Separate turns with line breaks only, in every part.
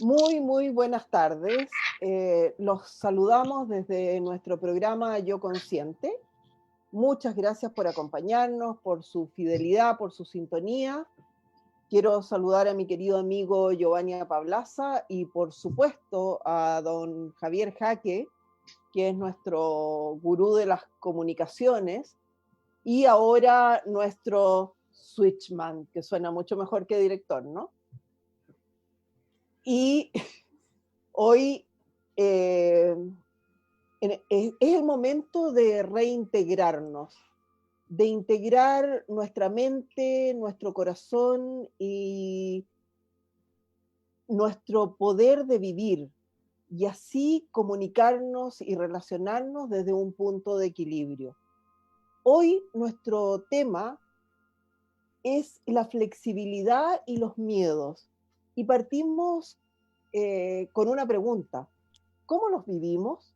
Muy buenas tardes. Los saludamos desde nuestro programa Yo Consciente. Muchas gracias por acompañarnos, por su fidelidad, por su sintonía. Quiero saludar a mi querido amigo Giovanni Pablaza y por supuesto a don Javier Jaque, que es nuestro gurú de las comunicaciones y ahora nuestro switchman, que suena mucho mejor que director, ¿no? Y hoy eh, es el momento de reintegrarnos, de integrar nuestra mente, nuestro corazón y nuestro poder de vivir, y así comunicarnos y relacionarnos desde un punto de equilibrio. Hoy nuestro tema es la flexibilidad y los miedos. Y partimos con una pregunta. ¿Cómo los vivimos?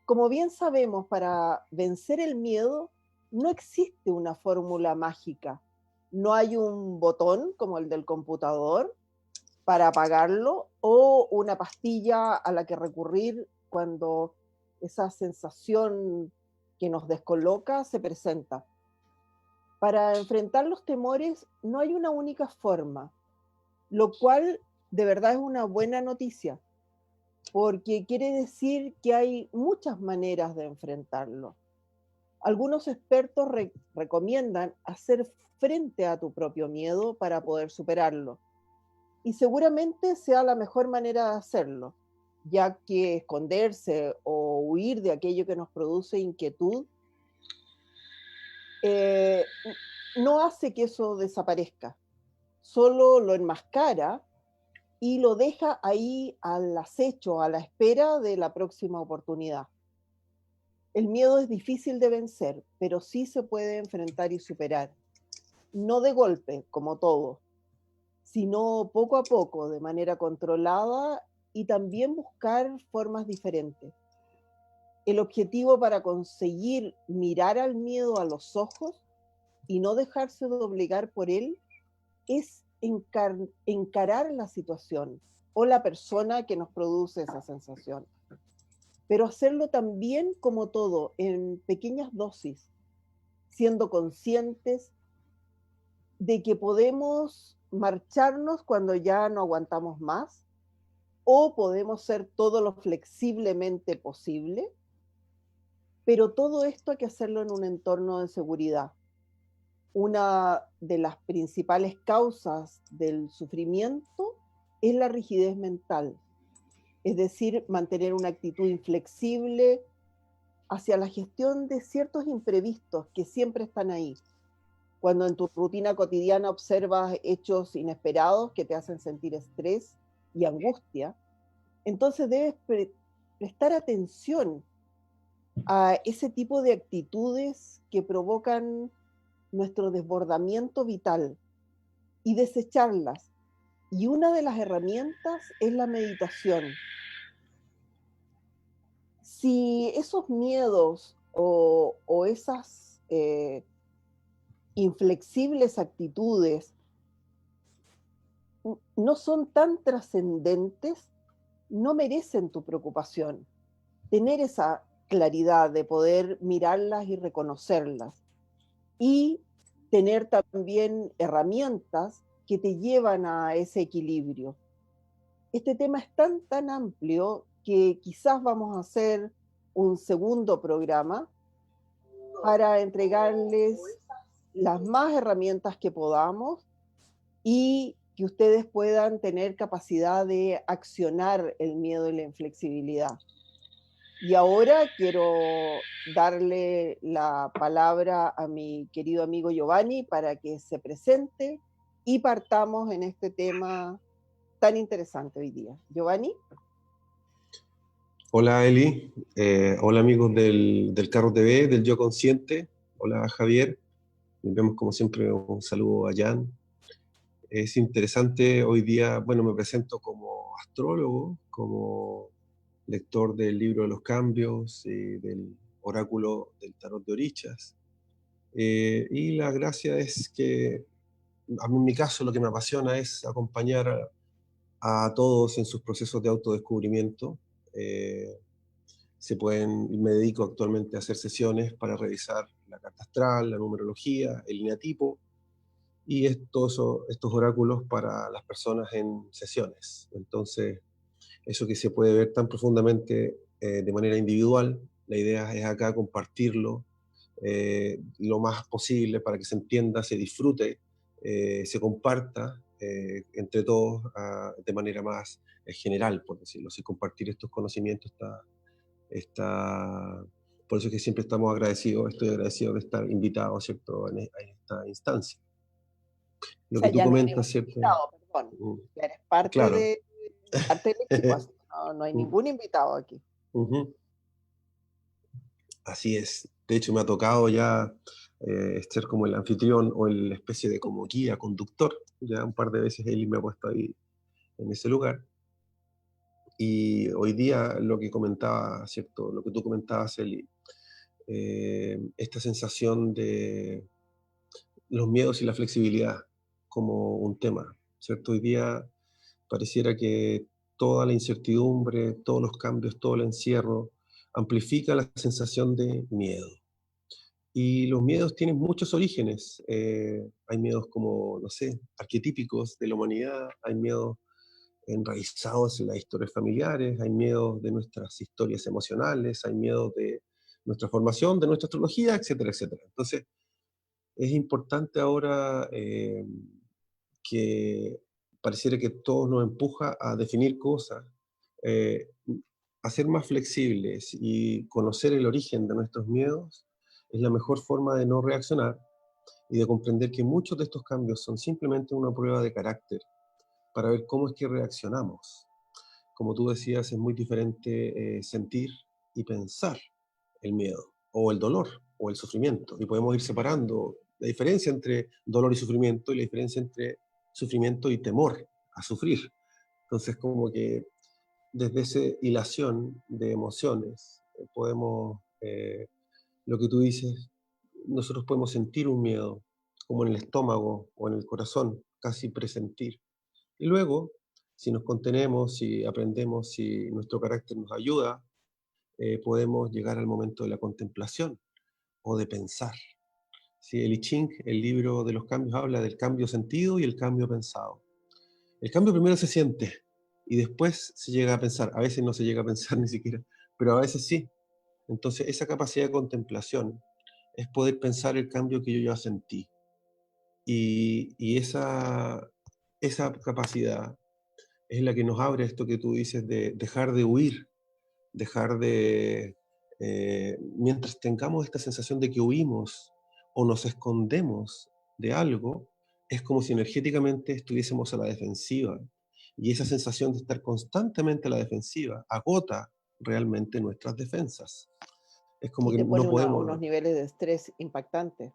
Como bien sabemos, para vencer el miedo no existe una fórmula mágica. No hay un botón como el del computador para apagarlo o una pastilla a la que recurrir cuando esa sensación que nos descoloca se presenta. Para enfrentar los temores no hay una única forma, lo cual de verdad es una buena noticia, porque quiere decir que hay muchas maneras de enfrentarlo. Algunos expertos recomiendan hacer frente a tu propio miedo para poder superarlo. Y seguramente sea la mejor manera de hacerlo, ya que esconderse o huir de aquello que nos produce inquietud eh, no hace que eso desaparezca, solo lo enmascara y lo deja ahí al acecho, a la espera de la próxima oportunidad. El miedo es difícil de vencer, pero sí se puede enfrentar y superar. No de golpe, como todo, sino poco a poco, de manera controlada y también buscar formas diferentes. El objetivo para conseguir mirar al miedo a los ojos y no dejarse doblegar por él es encarar la situación o la persona que nos produce esa sensación, pero hacerlo también como todo, en pequeñas dosis, siendo conscientes de que podemos marcharnos cuando ya no aguantamos más o podemos ser todo lo flexiblemente posible, pero todo esto hay que hacerlo en un entorno de seguridad. Una de las principales causas del sufrimiento es la rigidez mental, es decir, mantener una actitud inflexible hacia la gestión de ciertos imprevistos que siempre están ahí. Cuando en tu rutina cotidiana observas hechos inesperados que te hacen sentir estrés y angustia, entonces debes prestar atención a ese tipo de actitudes que provocan nuestro desbordamiento vital y desecharlas. Y una de las herramientas es la meditación. Si esos miedos o esas inflexibles actitudes no son tan trascendentes, no merecen tu preocupación. Tener esa claridad de poder mirarlas y reconocerlas y tener también herramientas que te llevan a ese equilibrio. Este tema es tan amplio que quizás vamos a hacer un segundo programa para entregarles las más herramientas que podamos y que ustedes puedan tener capacidad de accionar el miedo y la inflexibilidad. Y ahora quiero darle la palabra a mi querido amigo Giovanni para que se presente y partamos en este tema tan interesante hoy día. Giovanni.
Hola Eli, hola amigos del Carro TV, del Yo Consciente, hola Javier, nos vemos como siempre, un saludo a Jan. Es interesante hoy día, bueno, me presento como astrólogo, como lector del libro de los cambios, del oráculo del tarot de Orichas. Y la gracia es que, a mí en mi caso, lo que me apasiona es acompañar a todos en sus procesos de autodescubrimiento. Me dedico actualmente a hacer sesiones para revisar la carta astral, la numerología, el lineatipo y estos oráculos para las personas en sesiones. Entonces, eso que se puede ver tan profundamente de manera individual, la idea es acá compartirlo lo más posible para que se entienda, se disfrute, se comparta entre todos de manera más general, por decirlo así. Compartir estos conocimientos está. Por eso es que siempre estamos agradecidos, estoy agradecido de estar invitado, ¿cierto?, en esta instancia.
O
Lo
sea,
que tú
ya no eres
comentas,
un
¿cierto?
invitado, perdón.
Mm,
Ya eres
claro.
parte del equipo, así que no hay
Mm,
ningún invitado aquí.
ujú. Así es. De hecho, me ha tocado ya ser como el anfitrión o la especie de como guía, conductor. Ya un par de veces Eli me ha puesto ahí en ese lugar. Y hoy día lo que comentaba, ¿cierto? Lo que tú comentabas, Eli, esta sensación de los miedos y la flexibilidad como un tema, ¿cierto? Hoy día pareciera que toda la incertidumbre, todos los cambios, todo el encierro amplifica la sensación de miedo. Y los miedos tienen muchos orígenes. Hay miedos como, no sé, arquetípicos de la humanidad, hay miedos enraizados en las historias familiares, hay miedos de nuestras historias emocionales, hay miedos de nuestra formación, de nuestra astrología, etcétera, etcétera. Entonces, es importante ahora que pareciera que todo nos empuja a definir cosas, eh, a ser más flexibles y conocer el origen de nuestros miedos es la mejor forma de no reaccionar y de comprender que muchos de estos cambios son simplemente una prueba de carácter para ver cómo es que reaccionamos. Como tú decías, es muy diferente sentir y pensar el miedo, o el dolor, o el sufrimiento. Y podemos ir separando la diferencia entre dolor y sufrimiento y la diferencia entre sufrimiento y temor a sufrir. Entonces, como que desde esa hilación de emociones, lo que tú dices, nosotros podemos sentir un miedo, como en el estómago o en el corazón, casi presentir. Y luego, si nos contenemos, si aprendemos, si nuestro carácter nos ayuda, podemos llegar al momento de la contemplación o de pensar. Sí, el I Ching, el libro de los cambios, habla del cambio sentido y el cambio pensado. El cambio primero se siente y después se llega a pensar. A veces no se llega a pensar ni siquiera, pero a veces sí. Entonces, esa capacidad de contemplación es poder pensar el cambio que yo ya sentí. Y esa capacidad es la que nos abre esto que tú dices de dejar de huir, dejar de... mientras tengamos esta sensación de que huimos o nos escondemos de algo, es como si energéticamente estuviésemos a la defensiva. Y esa sensación de estar constantemente a la defensiva agota realmente nuestras defensas. Es como
Y
que
te pone
no
unos
podemos...
niveles de estrés impactantes.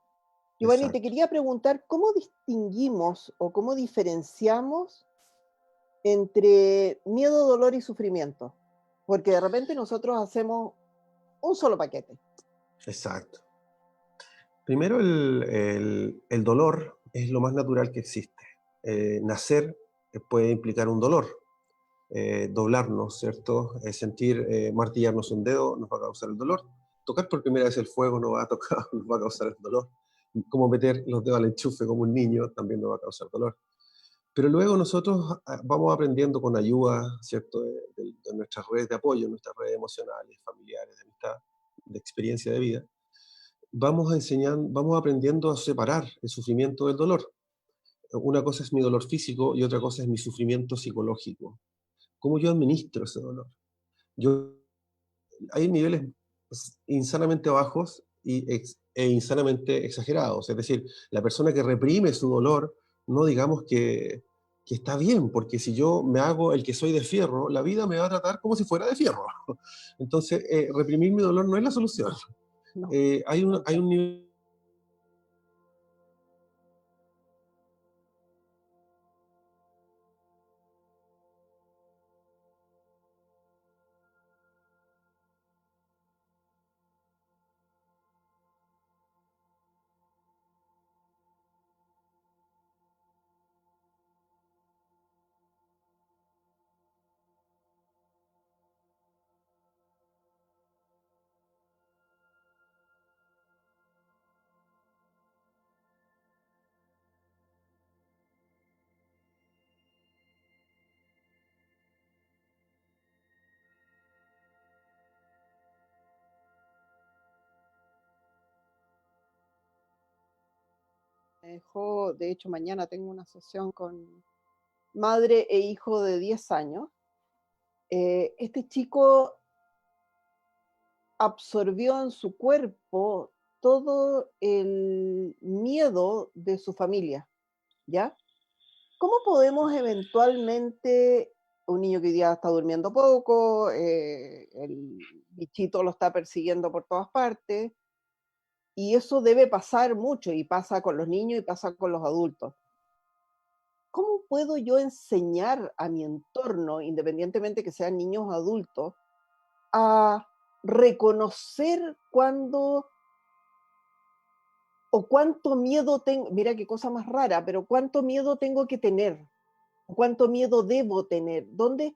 Giovanni, te
Exacto.
quería preguntar, ¿cómo distinguimos o cómo diferenciamos entre miedo, dolor y sufrimiento? Porque de repente nosotros hacemos un solo paquete.
Exacto. Primero, el dolor es lo más natural que existe. Nacer puede implicar un dolor. Doblarnos, ¿cierto? Sentir, martillarnos un dedo nos va a causar el dolor. Tocar por primera vez el fuego nos va a tocar, nos va a causar el dolor. Como meter los dedos al enchufe como un niño también nos va a causar dolor. Pero luego nosotros vamos aprendiendo con ayuda, ¿cierto? De nuestras redes de apoyo, nuestras redes emocionales, familiares, de amistad, de experiencia de vida, vamos aprendiendo a separar el sufrimiento del dolor. Una cosa es mi dolor físico y otra cosa es mi sufrimiento psicológico. ¿Cómo yo administro ese dolor? Yo, hay niveles insanamente bajos e insanamente exagerados. Es decir, la persona que reprime su dolor, no digamos que está bien, porque si yo me hago el que soy de fierro, la vida me va a tratar como si fuera de fierro. Entonces, reprimir mi dolor no es la solución.
No,
Hay
nunca.
un nivel
dejó, de hecho mañana tengo una sesión con madre e hijo de 10 años. Este chico absorbió en su cuerpo todo el miedo de su familia, ¿ya? ¿Cómo podemos eventualmente, un niño que hoy día está durmiendo poco, el bichito lo está persiguiendo por todas partes, y eso debe pasar mucho, y pasa con los niños y pasa con los adultos? ¿Cómo puedo yo enseñar a mi entorno, independientemente que sean niños o adultos, a reconocer cuando o cuánto miedo tengo? Mira qué cosa más rara, pero cuánto miedo tengo que tener, o cuánto miedo debo tener? ¿Dónde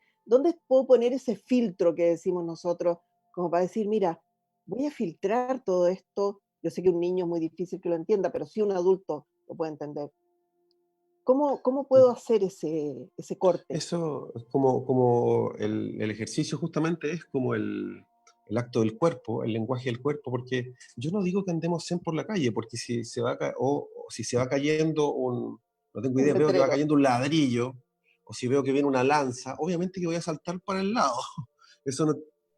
puedo poner ese filtro que decimos nosotros, como para decir, mira, voy a filtrar todo esto? Yo sé que un niño es muy difícil que lo entienda, pero sí un adulto lo puede entender. ¿Cómo puedo hacer ese corte?
Eso es como el ejercicio justamente es como el acto del cuerpo, el lenguaje del cuerpo, porque yo no digo que andemos zen por la calle, porque si se va, o si se va cayendo no tengo
Un
idea, veo que va
letrero.
cayendo un ladrillo, o si veo que viene una lanza, obviamente que voy a saltar para el lado. Eso no,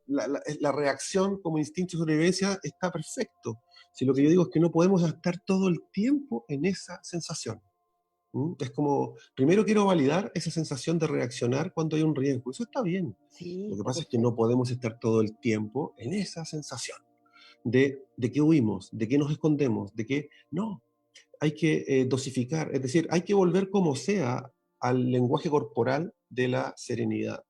la reacción como instinto de sobrevivencia está perfecto. Si lo que yo digo es que no podemos estar todo el tiempo en esa sensación. Es como, primero quiero validar esa sensación de reaccionar cuando hay un riesgo. Eso está bien.
Sí,
Lo que
está
pasa es que no
perfecto.
podemos estar todo el tiempo en esa sensación de qué huimos, de qué nos escondemos, de qué no. Hay que dosificar, es decir, hay que volver como sea al lenguaje corporal de la serenidad,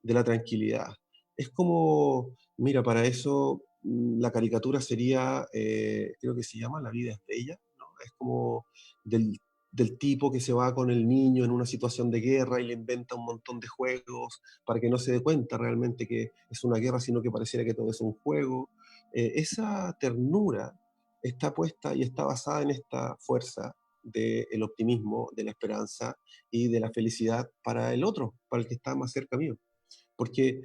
de la tranquilidad. Es como, mira, para eso la caricatura sería, creo que se llama La vida es bella, ¿no? Es como del, del tipo que se va con el niño en una situación de guerra y le inventa un montón de juegos para que no se dé cuenta realmente que es una guerra, sino que pareciera que todo es un juego. Esa ternura está puesta y está basada en esta fuerza del optimismo, de la esperanza y de la felicidad para el otro, para el que está más cerca mío. Porque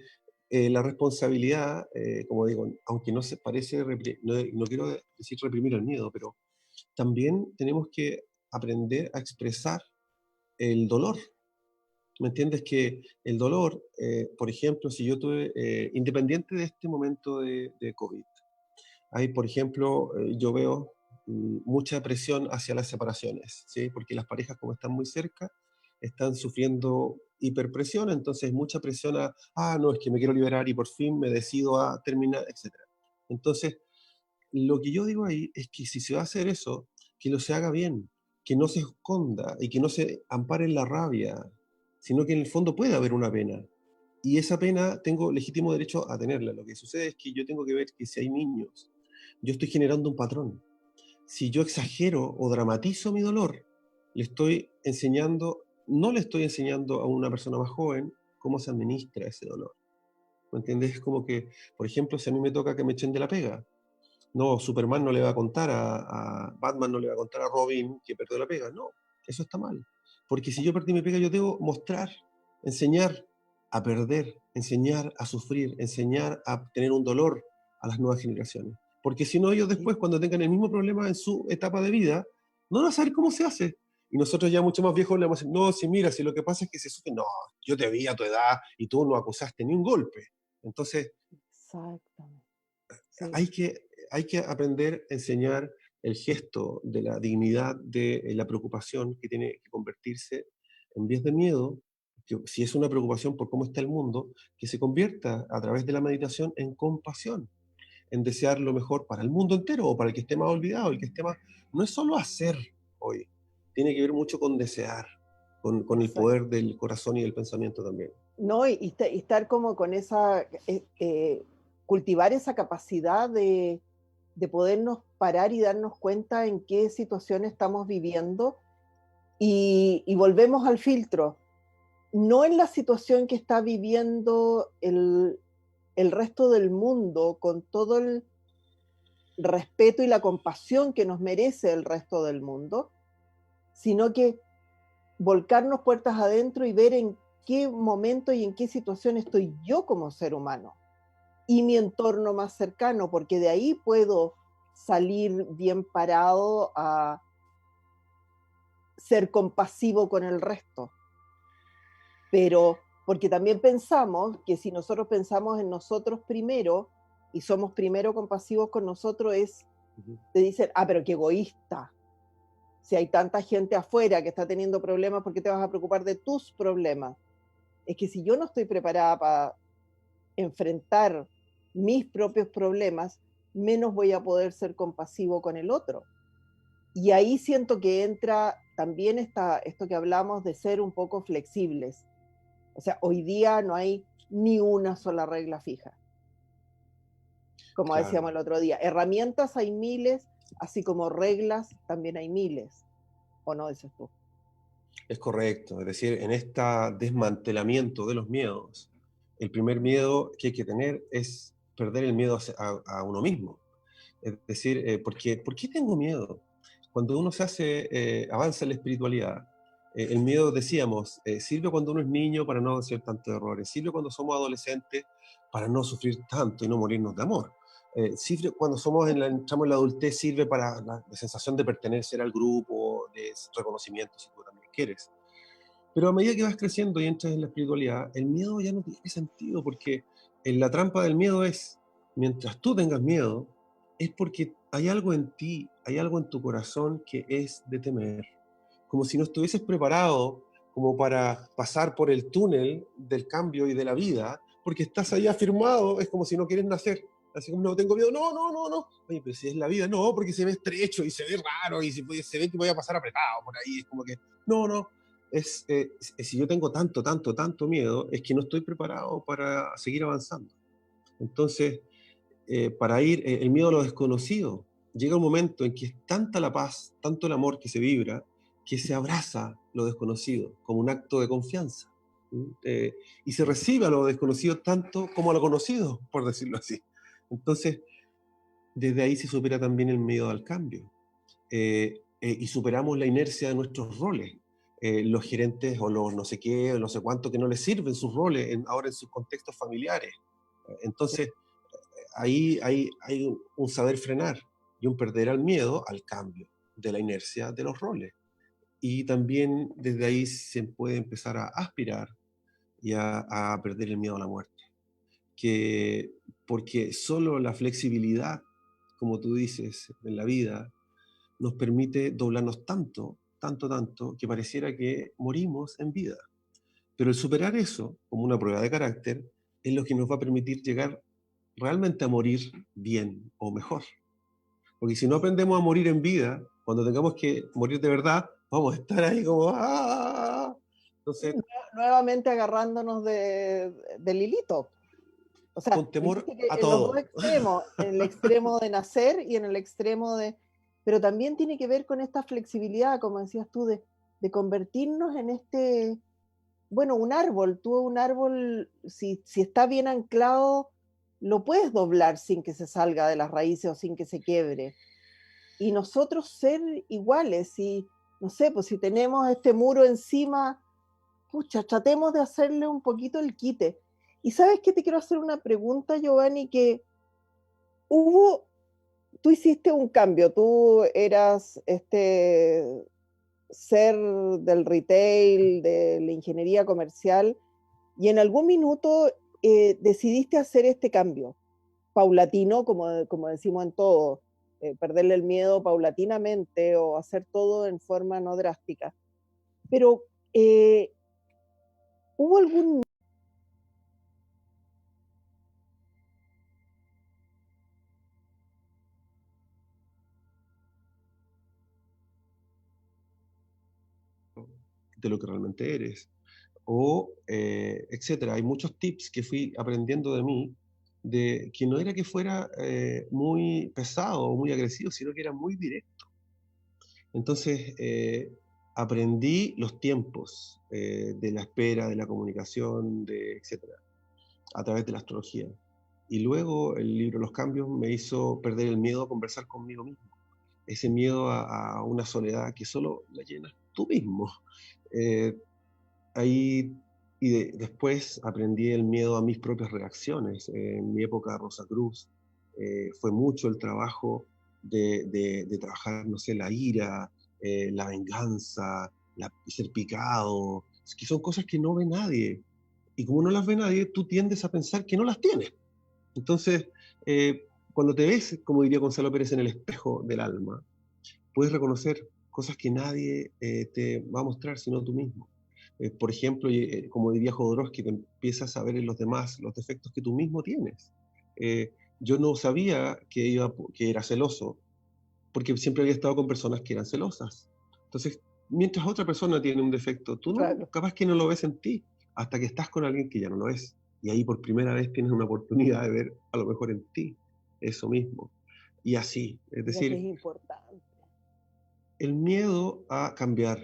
la responsabilidad, como digo, aunque no se parece, no quiero decir reprimir el miedo, pero también tenemos que aprender a expresar el dolor. ¿Me entiendes? Que el dolor, por ejemplo, si yo tuve, independiente de este momento de COVID, hay, por ejemplo, yo veo mucha presión hacia las separaciones, ¿sí? Porque las parejas, como están muy cerca, están sufriendo hiperpresión, entonces mucha presión no, es que me quiero liberar y por fin me decido a terminar, etcétera. Entonces, lo que yo digo ahí es que si se va a hacer eso, que lo se haga bien, que no se esconda y que no se ampare en la rabia, sino que en el fondo puede haber una pena. Y esa pena tengo legítimo derecho a tenerla. Lo que sucede es que yo tengo que ver que si hay niños, yo estoy generando un patrón. Si yo exagero o dramatizo mi dolor, no le estoy enseñando a una persona más joven cómo se administra ese dolor. ¿Me entiendes? Es como que, por ejemplo, si a mí me toca que me echen de la pega, no, Superman no le va a contar Batman no le va a contar a Robin que perdió la pega. No, eso está mal. Porque si yo perdí mi pega, yo debo mostrar, enseñar a perder, enseñar a sufrir, enseñar a tener un dolor a las nuevas generaciones. Porque si no, ellos
Sí,
después, cuando tengan el mismo problema en su etapa de vida, no van a saber cómo se hace. Y nosotros ya mucho más viejos le vamos a decir, no, si mira, si lo que pasa es que se sufre, no, yo te vi a tu edad y tú no acusaste ni un golpe. Entonces,
exactamente. Sí,
hay que, hay que aprender a enseñar el gesto de la dignidad, de la preocupación que tiene que convertirse en vez de miedo, que si es una preocupación por cómo está el mundo, que se convierta a través de la meditación en compasión, en desear lo mejor para el mundo entero o para el que esté más olvidado, el que esté más... No es solo hacer hoy, tiene que ver mucho con desear, con el
exacto.
poder del corazón y del pensamiento también.
No, y estar como con esa, cultivar esa capacidad de podernos parar y darnos cuenta en qué situación estamos viviendo y volvemos al filtro. No en la situación que está viviendo el resto del mundo con todo el respeto y la compasión que nos merece el resto del mundo, sino que volcarnos puertas adentro y ver en qué momento y en qué situación estoy yo como ser humano y mi entorno más cercano, porque de ahí puedo salir bien parado ser compasivo con el resto. Pero porque también pensamos que si nosotros pensamos en nosotros primero y somos primero compasivos con nosotros, te dicen, pero qué egoísta. Si hay tanta gente afuera que está teniendo problemas, ¿por qué te vas a preocupar de tus problemas? Es que si yo no estoy preparada para enfrentar mis propios problemas, menos voy a poder ser compasivo con el otro. Y ahí siento que entra también esto que hablamos de ser un poco flexibles. O sea, hoy día no hay ni una sola regla fija. Como
Claro.
decíamos el otro día, herramientas hay miles, así como reglas también hay miles. ¿O no dices tú?
Es correcto, es decir, en este desmantelamiento de los miedos, el primer miedo que hay que tener es perder el miedo a uno mismo. Es decir, ¿por qué tengo miedo? Cuando uno avanza en la espiritualidad, el miedo, decíamos, sirve cuando uno es niño para no hacer tantos errores, sirve cuando somos adolescentes para no sufrir tanto y no morirnos de amor. Sirve cuando entramos en la adultez, sirve para la sensación de pertenecer al grupo, de reconocimiento, si tú también quieres. Pero a medida que vas creciendo y entras en la espiritualidad, el miedo ya no tiene sentido, porque la trampa del miedo es, mientras tú tengas miedo, es porque hay algo en ti, hay algo en tu corazón que es de temer. Como si no estuvieses preparado como para pasar por el túnel del cambio y de la vida, porque estás ahí afirmado, es como si no quieres nacer. Así como, no tengo miedo, no. Oye, pero si es la vida, no, porque se ve estrecho y se ve raro y se ve que voy a pasar apretado por ahí. Es como que, no. Si yo tengo tanto miedo, es que no estoy preparado para seguir avanzando. Entonces, para el miedo a lo desconocido, llega un momento en que es tanta la paz, tanto el amor que se vibra, que se abraza lo desconocido como un acto de confianza. Y se recibe a lo desconocido tanto como a lo conocido, por decirlo así. Entonces, desde ahí se supera también el miedo al cambio. Y superamos la inercia de nuestros roles. Los gerentes o los no sé qué, o no sé cuánto, que no les sirven sus roles ahora en sus contextos familiares. Entonces, ahí hay un saber frenar y un perder al miedo al cambio de la inercia de los roles. Y también desde ahí se puede empezar a aspirar y a perder el miedo a la muerte. Porque solo la flexibilidad, como tú dices, en la vida, nos permite doblarnos tanto, que pareciera que morimos en vida. Pero el superar eso, como una prueba de carácter, es lo que nos va a permitir llegar realmente a morir bien o mejor. Porque si no aprendemos a morir en vida, cuando tengamos que morir de verdad, vamos a estar ahí como... ¡ah! Entonces,
nuevamente agarrándonos del hilito. O sea,
con temor
viste que
a
en los dos
todo.
extremos, en el extremo de nacer y en el extremo de... Pero también tiene que ver con esta flexibilidad, como decías tú, de convertirnos en bueno, un árbol. Tú un árbol, si está bien anclado, lo puedes doblar sin que se salga de las raíces o sin que se quiebre. Y nosotros ser iguales, y no sé, pues si tenemos este muro encima, pucha, tratemos de hacerle un poquito el quite. Y sabes que te quiero hacer una pregunta, Giovanni, que tú hiciste un cambio, tú eras ser del retail, de la ingeniería comercial, y en algún minuto decidiste hacer este cambio, paulatino, como decimos en todo, perderle el miedo paulatinamente o hacer todo en forma no drástica. Pero, ¿hubo algún
De lo que realmente eres. O, etcétera. Hay muchos tips que fui aprendiendo de mí, de que no era que fuera muy pesado o muy agresivo, sino que era muy directo. Entonces, aprendí los tiempos de la espera, de la comunicación, etcétera, a través de la astrología. Y luego el libro Los Cambios me hizo perder el miedo a conversar conmigo mismo. Ese miedo a una soledad que solo la llenas tú mismo. Eh, ahí después aprendí el miedo a mis propias reacciones. En mi época de Rosa Cruz fue mucho el trabajo de trabajar, no sé, la ira, la venganza, ser picado, que son cosas que no ve nadie. Y como no las ve nadie, tú tiendes a pensar que no las tienes. Entonces, cuando te ves, como diría Gonzalo Pérez, en el espejo del alma, puedes reconocer cosas que nadie te va a mostrar, sino tú mismo. Por ejemplo, como diría Jodorowsky, te empiezas a ver en los demás los defectos que tú mismo tienes. Eh, yo no sabía que era celoso, porque siempre había estado con personas que eran celosas. Entonces, mientras otra persona tiene un defecto, tú no,
Claro.
capaz que no lo ves en ti, hasta que estás con alguien que ya no lo es. Y ahí por primera vez tienes una oportunidad de ver a lo mejor en ti eso mismo. Y así, es
Mira que es
decir,
importante.
el miedo a cambiar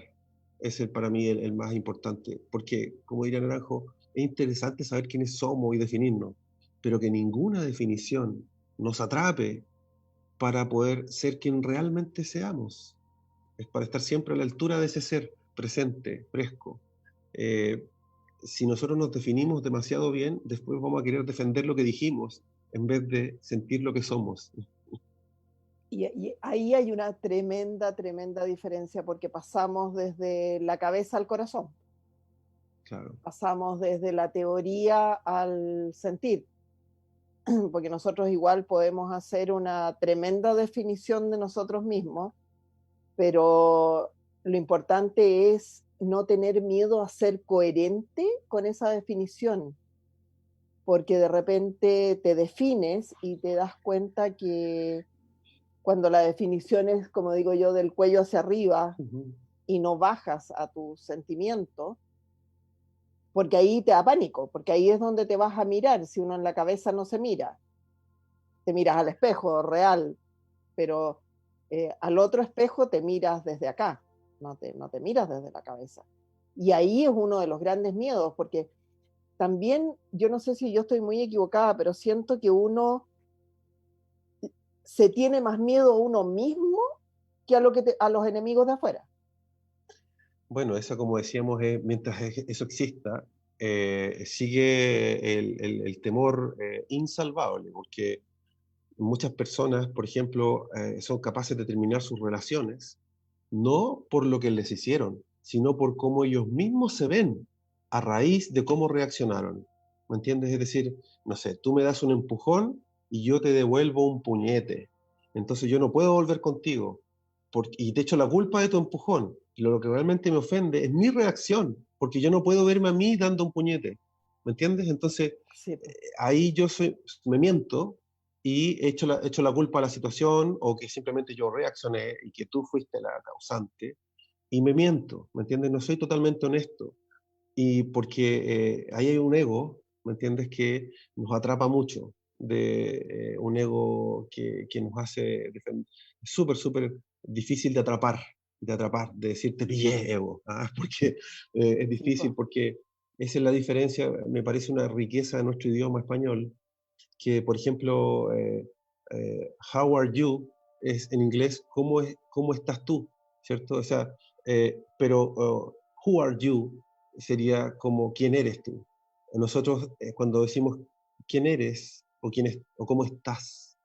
es para mí el más importante, porque, como diría Naranjo, es interesante saber quiénes somos y definirnos, pero que ninguna definición nos atrape para poder ser quien realmente seamos. Es para estar siempre a la altura de ese ser presente, fresco. Eh, si nosotros nos definimos demasiado bien, después vamos a querer defender lo que dijimos en vez de sentir lo que somos.
Y ahí hay una tremenda, tremenda diferencia porque pasamos desde la cabeza al corazón,
Claro.
pasamos desde la teoría al sentir, porque nosotros igual podemos hacer una tremenda definición de nosotros mismos, pero lo importante es no tener miedo a ser coherente con esa definición, porque de repente te defines y te das cuenta que cuando la definición es, como digo yo, del cuello hacia arriba
Ujú.
y no bajas a tu sentimiento, porque ahí te da pánico, porque ahí es donde te vas a mirar, si uno en la cabeza no se mira, te miras al espejo real, pero al otro espejo te miras desde acá, no te miras desde la cabeza. Y ahí es uno de los grandes miedos, porque también, yo no sé si yo estoy muy equivocada, pero siento que uno se tiene más miedo a uno mismo que a, a los enemigos de afuera.
Bueno, eso como decíamos, mientras eso exista, sigue el temor insalvable, porque muchas personas, por ejemplo, son capaces de terminar sus relaciones, no por lo que les hicieron, sino por cómo ellos mismos se ven a raíz de cómo reaccionaron. ¿Me entiendes? Es decir, no sé, tú me das un empujón y yo te devuelvo un puñete. Entonces yo no puedo volver contigo y te echo la culpa de tu empujón. Lo que realmente me ofende es mi reacción, porque yo no puedo verme a mí dando un puñete. ¿Me entiendes? Entonces
Sí, pues.
ahí me miento y echo la culpa a la situación o que simplemente yo reaccioné y que tú fuiste la causante y me miento, ¿me entiendes? No soy totalmente honesto y porque ahí hay un ego, ¿me entiendes? Que nos atrapa mucho, un ego que nos hace súper, súper difícil de atrapar, de decir te pillé, ego, ¿ah? Porque es
Sí,
difícil,
pues.
porque esa es la diferencia, me parece una riqueza de nuestro idioma español, que, por ejemplo, how are you es en inglés, cómo estás tú? ¿Cierto? O sea, pero who are you sería como quién eres tú. Nosotros, cuando decimos quién eres o cómo estás,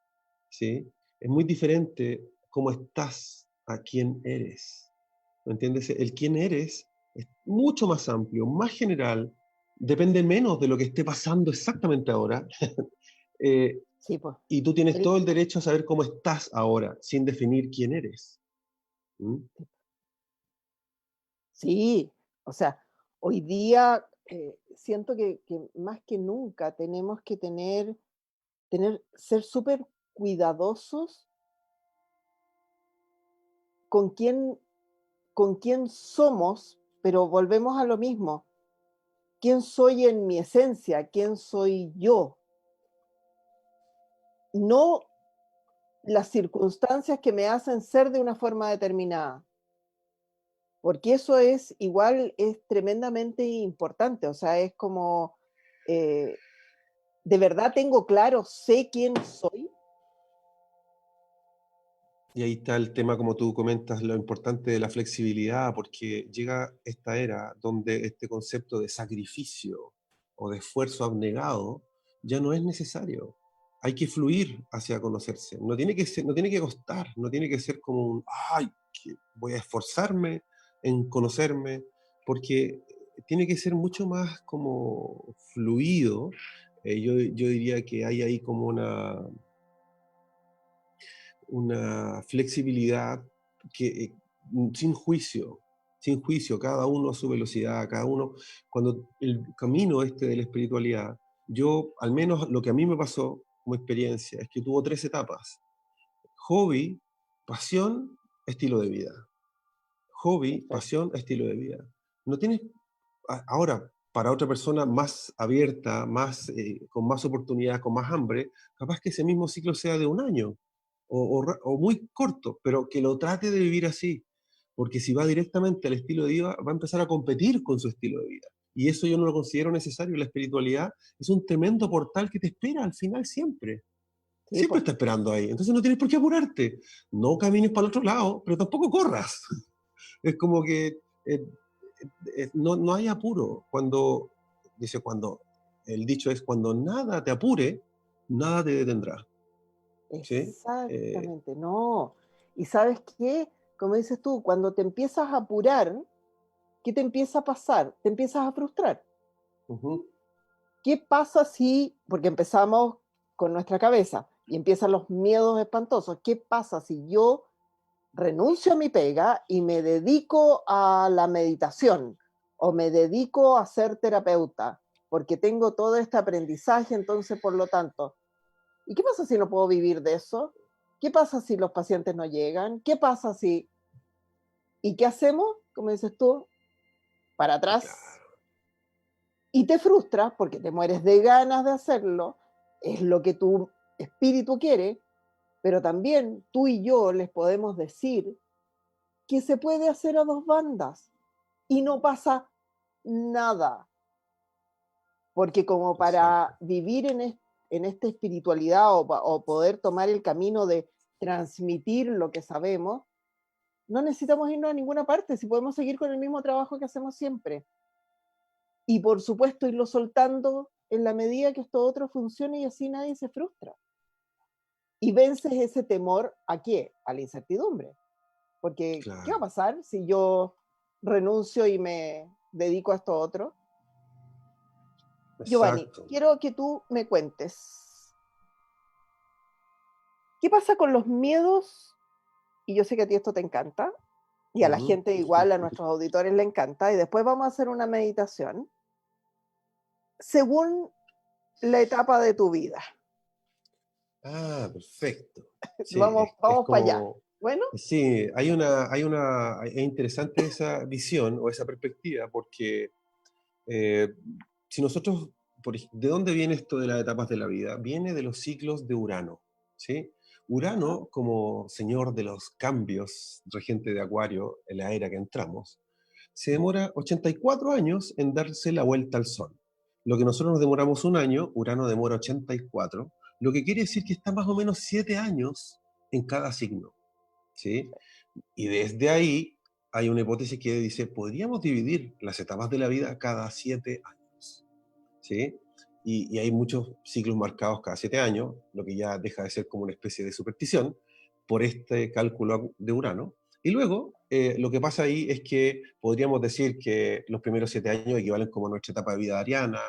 ¿sí? Es muy diferente cómo estás a quién eres. ¿Me entiendes? El quién eres es mucho más amplio, más general, depende menos de lo que esté pasando exactamente ahora. eh,
Sí, pues.
y tú tienes
El,
todo el derecho a saber cómo estás ahora, sin definir quién eres. ¿Mm?
sí, o sea, hoy día siento que más que nunca tenemos que ser súper cuidadosos con quién, con quién somos, pero volvemos a lo mismo. ¿Quién soy en mi esencia? ¿Quién soy yo? No las circunstancias que me hacen ser de una forma determinada, porque eso es igual, es tremendamente importante, o sea, es como, eh, ¿de verdad tengo claro, sé quién soy?
Y ahí está el tema, como tú comentas, lo importante de la flexibilidad, porque llega esta era donde este concepto de sacrificio o de esfuerzo abnegado ya no es necesario. Hay que fluir hacia conocerse. No tiene que ser, no tiene que costar, no tiene que ser como un, ay, que voy a esforzarme en conocerme, porque tiene que ser mucho más como fluido. Yo diría que hay ahí como una flexibilidad que, sin juicio, sin juicio, cada uno a su velocidad, cada uno, cuando el camino este de la espiritualidad, yo, al menos lo que a mí me pasó como experiencia, es que tuvo tres etapas: hobby, pasión, estilo de vida. Hobby,
Perfecto.
pasión, estilo de vida. No tienes, ahora, para otra persona más abierta, más, con más oportunidades, con más hambre, capaz que ese mismo ciclo sea de un año o muy corto, pero que lo trate de vivir así, porque si va directamente al estilo de vida, va a empezar a competir con su estilo de vida. Y eso yo no lo considero necesario. La espiritualidad es un tremendo portal que te espera al final siempre.
Sí,
Siempre
pues.
está esperando ahí. Entonces no tienes por qué apurarte. No camines para el otro lado, pero tampoco corras. Es como que no hay apuro. Cuando el dicho es: cuando nada te apure, nada te detendrá. ¿Sí?
Exactamente, no. ¿Y sabes qué? Como dices tú, cuando te empiezas a apurar, ¿qué te empieza a pasar? Te empiezas a frustrar.
Ujú.
¿Qué pasa si, porque empezamos con nuestra cabeza y empiezan los miedos espantosos, qué pasa si yo renuncio a mi pega y me dedico a la meditación o me dedico a ser terapeuta? Porque tengo todo este aprendizaje, entonces, por lo tanto, ¿y qué pasa si no puedo vivir de eso? ¿Qué pasa si los pacientes no llegan? ¿Qué pasa si... ¿Y qué hacemos? Como dices tú, para atrás.
Claro,
Y te frustras porque te mueres de ganas de hacerlo, es lo que tu espíritu quiere, pero también tú y yo les podemos decir que se puede hacer a dos bandas y no pasa nada, porque como para
exacto.
vivir en esta espiritualidad o poder tomar el camino de transmitir lo que sabemos, no necesitamos irnos a ninguna parte, si podemos seguir con el mismo trabajo que hacemos siempre. Y por supuesto irlo soltando en la medida que esto otro funcione y así nadie se frustra. Y vences ese temor a qué? A la incertidumbre. Porque, ¿qué va a
Claro,
pasar si yo renuncio y me dedico a esto otro? Giovanni,
exacto.
quiero que tú me cuentes, ¿qué pasa con los miedos? Y yo sé que a ti esto te encanta, y a la
Ujú.
gente igual, a nuestros auditores le encanta, y después vamos a hacer una meditación según la etapa de tu vida.
Ah, perfecto. Sí,
Vamos,
es
vamos para allá.
como,
Bueno,
sí, es interesante esa visión o esa perspectiva, porque eh, si nosotros, ¿de dónde viene esto de las etapas de la vida? Viene de los ciclos de Urano, ¿sí?
ajá,
Urano, como señor de los cambios, regente de Acuario en la era que entramos, se demora 84 años en darse la vuelta al Sol. Lo que nosotros nos demoramos un año, Urano demora 84, lo que quiere decir que está más o menos 7 años en cada signo, ¿sí? Y desde ahí hay una hipótesis que dice: podríamos dividir las etapas de la vida cada 7 años, ¿sí? Y hay muchos ciclos marcados cada 7 años, lo que ya deja de ser como una especie de superstición por este cálculo de Urano. Y luego, lo que pasa ahí es que podríamos decir que los primeros 7 años equivalen como a nuestra etapa de vida ariana,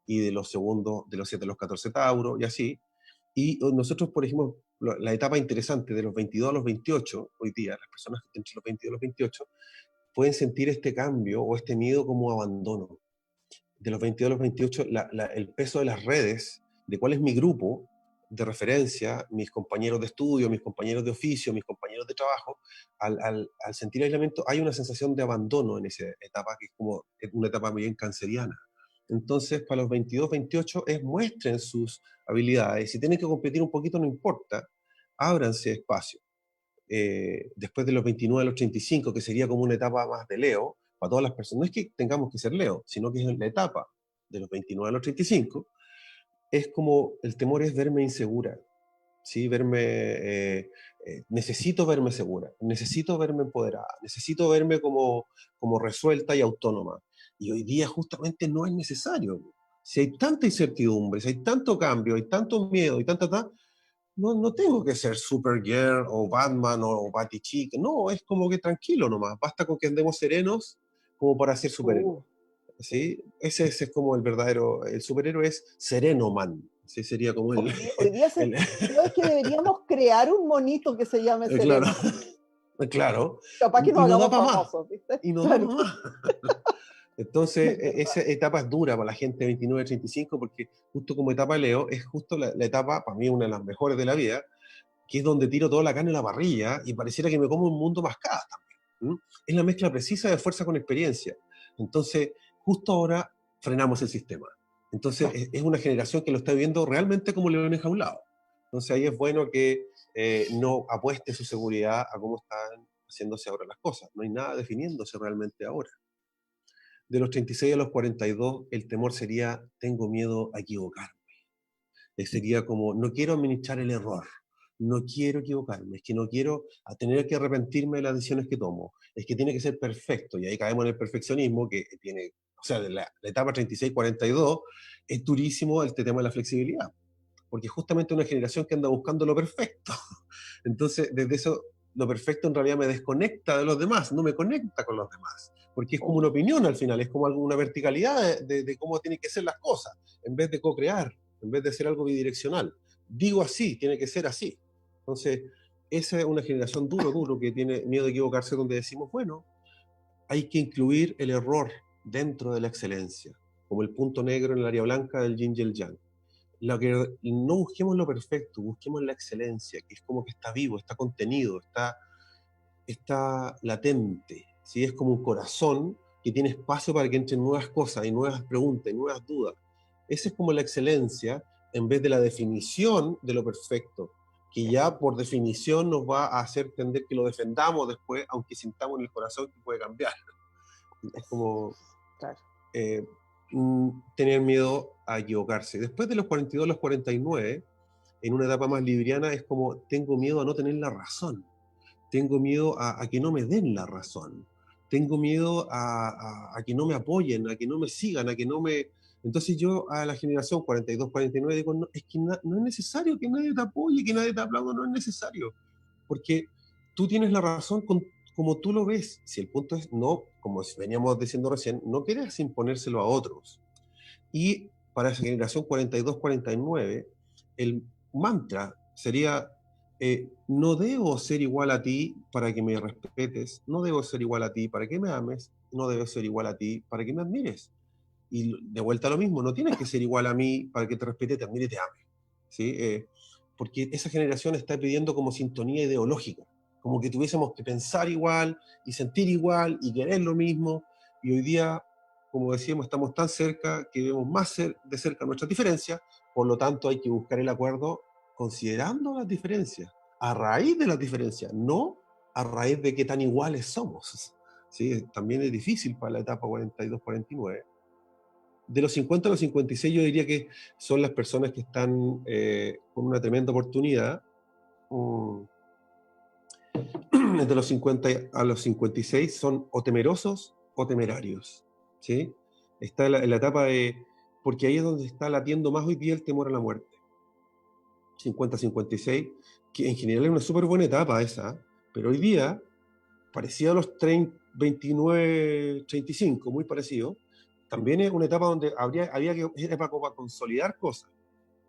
y de los segundos, de los 7 a los 14 Tauro, y así. Y nosotros, por ejemplo, la etapa interesante de los 22 a los 28, hoy día, las personas entre los 22 y los 28 pueden sentir este cambio o este miedo como abandono. De los 22 a los 28, el peso de las redes, de cuál es mi grupo de referencia, mis compañeros de estudio, mis compañeros de oficio, mis compañeros de trabajo, al sentir aislamiento, hay una sensación de abandono en esa etapa, que es como una etapa bien canceriana. Entonces, para los 22, 28 es: muestren sus habilidades. Si tienen que competir un poquito, no importa, ábranse espacio. Después de los 29 a los 35, que sería como una etapa más de Leo, para todas las personas, no es que tengamos que ser Leo, sino que es la etapa de los 29 a los 35, es como el temor es verme insegura, ¿sí? Necesito verme segura, necesito verme empoderada, necesito verme como resuelta y autónoma. Y hoy día justamente no es necesario. Si hay tanta incertidumbre, si hay tanto cambio, hay tanto miedo y tanta, no tengo que ser Supergirl o Batman o Batichica, no, es como que tranquilo nomás, basta con que andemos serenos como para ser superhéroes.
Uh,
¿Sí? Ese es como el verdadero, el superhéroe es Sereno Man, ¿sí? Sería como el,
hoy día
el
¿sabes que deberíamos crear un monito que se llame
claro,
Sereno?
claro,
Capaz que nos
y no da
hagamos
para más,
famosos, ¿viste?
y no da
Claro,
para más. Entonces,
es verdad.
esa etapa es dura para la gente de 29 a 35, porque justo como etapa Leo, es justo la etapa, para mí, una de las mejores de la vida, que es donde tiro toda la carne en la parrilla y pareciera que me como un mundo mascada también. ¿Mm? Es la mezcla precisa de fuerza con experiencia. Entonces, justo ahora frenamos el sistema. Entonces,
Claro.
es una generación que lo está viviendo realmente como león enjaulado. Entonces, ahí es bueno que no apueste su seguridad a cómo están haciéndose ahora las cosas. No hay nada definiéndose realmente ahora. De los 36 a los 42, el temor sería, tengo miedo a equivocarme. Sería como, no quiero administrar el error, no quiero equivocarme, es que no quiero tener que arrepentirme de las decisiones que tomo, es que tiene que ser perfecto, y ahí caemos en el perfeccionismo que tiene, o sea, de la etapa 36-42 es durísimo el tema de la flexibilidad, porque justamente una generación que anda buscando lo perfecto. Entonces, desde eso, lo perfecto en realidad me desconecta de los demás, no me conecta con los demás, porque es como una
Oh,
opinión al final, es como una verticalidad de cómo tienen que ser las cosas, en vez de co-crear, en vez de ser algo bidireccional. Digo así, tiene que ser así. Entonces, esa es una generación duro, que tiene miedo de equivocarse, donde decimos, bueno, hay que incluir el error dentro de la excelencia, como el punto negro en el área blanca del yin y el yang. No busquemos lo perfecto, busquemos la excelencia, que es como que está vivo, está contenido, está latente, ¿sí? Es como un corazón que tiene espacio para que entren nuevas cosas y nuevas preguntas y nuevas dudas. Esa es como la excelencia en vez de la definición de lo perfecto, que ya por definición nos va a hacer tender que lo defendamos después, aunque sintamos en el corazón que puede cambiar. Es como
claro.
eh, tener miedo a equivocarse. Después de los 42 a los 49, en una etapa más libriana, es como tengo miedo a no tener la razón, tengo miedo a que no me den la razón, tengo miedo a que no me apoyen, a que no me sigan, a que no me... Entonces yo a la generación 42-49 digo, no, es que no es necesario que nadie te apoye, que nadie te aplaude, no es necesario, porque tú tienes la razón como tú lo ves. Si el punto es no, como veníamos diciendo recién, no quieres imponérselo a otros. Y para esa generación 42-49, el mantra sería, no debo ser igual a ti para que me respetes, no debo ser igual a ti para que me ames, no debo ser igual a ti para que me admires. Y de vuelta a lo mismo, no tienes que ser igual a mí para que te respete, te admire, te ame. ¿Sí? Porque esa generación está pidiendo como sintonía ideológica, como que tuviésemos que pensar igual y sentir igual y querer lo mismo. Y hoy día, como decíamos, estamos tan cerca que vemos más de cerca nuestras diferencias, por lo tanto hay que buscar el acuerdo considerando las diferencias, a raíz de las diferencias, no a raíz de qué tan iguales somos. ¿Sí? También es difícil para la etapa 42-49. De los 50 a los 56 yo diría que son las personas que están con una tremenda oportunidad. Um, de los 50 a los 56 son o temerosos o temerarios. ¿Sí? Está en la etapa de... Porque ahí es donde está latiendo más hoy día el temor a la muerte. 50-56, que en general es una súper buena etapa esa, pero hoy día, parecido a los 29-35, muy parecido, también es una etapa donde había que era para consolidar cosas.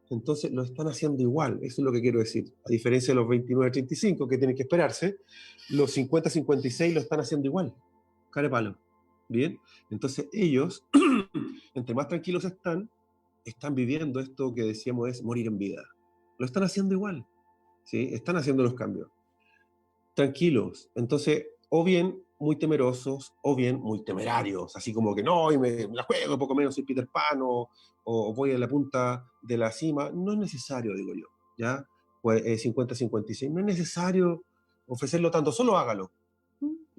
Entonces lo están haciendo igual, eso es lo que quiero decir. A diferencia de los 29-35 que tienen que esperarse, los 50-56 lo están haciendo igual, cara palo. Bien, entonces ellos, entre más tranquilos están viviendo esto que decíamos es morir en vida. Lo están haciendo igual, ¿sí? Están haciendo los cambios tranquilos. Entonces, o bien muy temerosos, o bien muy temerarios, así como que no, y me la juego, poco menos soy Peter Pan, o voy a la punta de la cima. No es necesario, digo yo, ¿ya? Pues 50-56, no es necesario ofrecerlo tanto, solo hágalo.